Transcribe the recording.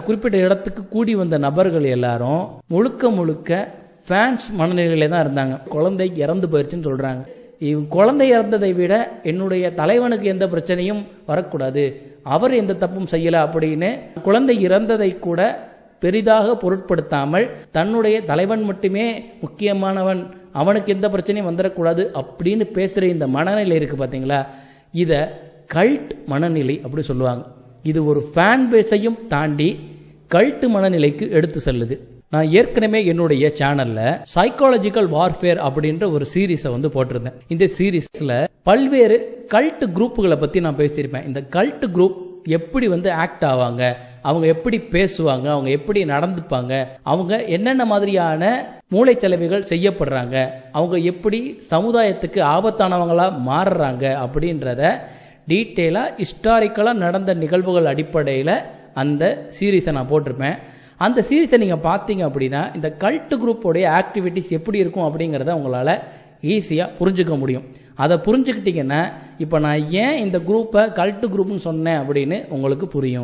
குறிப்பிட்ட இடத்துக்கு கூடி வந்த நபர்கள் எல்லாரும் முழுக்க முழுக்க ஃபேன்ஸ் மனநிலையில தான் இருந்தாங்க. குழந்தை இறந்து போயிடுச்சுன்னு சொல்றாங்க. குழந்தை இறந்ததை விட என்னுடைய தலைவனுக்கு எந்த பிரச்சனையும் வரக்கூடாது, அவர் எந்த தப்பும் செய்யல அப்படின்னு குழந்தை இறந்ததை கூட பெரிதாக பொருட்படுத்தாமல் தன்னுடைய தலைவன் மட்டுமே முக்கியமானவன், அவனுக்கு எந்த பிரச்சனையும் வந்துடக்கூடாது அப்படின்னு பேசுற இந்த மனநிலை இருக்கு பாத்தீங்களா, இத கல்ட் மனநிலை அப்படி சொல்லுவாங்க. இது ஒரு ஃபேன் பேஸையும் தாண்டி கல்ட் மனநிலைக்கு எடுத்து செல்லுது. நான் ஏற்கனவே என்னுடைய சேனல்ல சைக்காலஜிக்கல் வார்ஃபேர் அப்படின்ற ஒரு சீரீஸை போட்டிருந்தேன். இந்த சீரீஸ்ல பல்வேறு கல்ட் குரூப்புகளை பத்தி நான் பேசியிருப்பேன். இந்த கல்ட் குரூப் எப்படி ஆக்ட் ஆவாங்க, அவங்க எப்படி பேசுவாங்க, அவங்க எப்படி நடந்துப்பாங்க, அவங்க என்னென்ன மாதிரியான மூளைச்சலவைகள் செய்யப்படுறாங்க, அவங்க எப்படி சமுதாயத்துக்கு ஆபத்தானவங்களா மாறுறாங்க அப்படின்றத டீட்டெயிலா ஹிஸ்டாரிக்கலா நடந்த நிகழ்வுகள் அடிப்படையில் அந்த சீரீஸை நான் போட்டிருப்பேன். அந்த சீரீஸை நீங்கள் பார்த்தீங்க அப்படின்னா இந்த கல்ட் குரூப்போடைய ஆக்டிவிட்டிஸ் எப்படி இருக்கும் அப்படிங்கிறத உங்களால் ஈஸியாக புரிஞ்சுக்க முடியும். அதை புரிஞ்சுக்கிட்டீங்கன்னா இப்போ நான் ஏன் இந்த குரூப்பை கல்ட் குரூப்னு சொன்னேன் அப்படின்னு உங்களுக்கு புரியும்.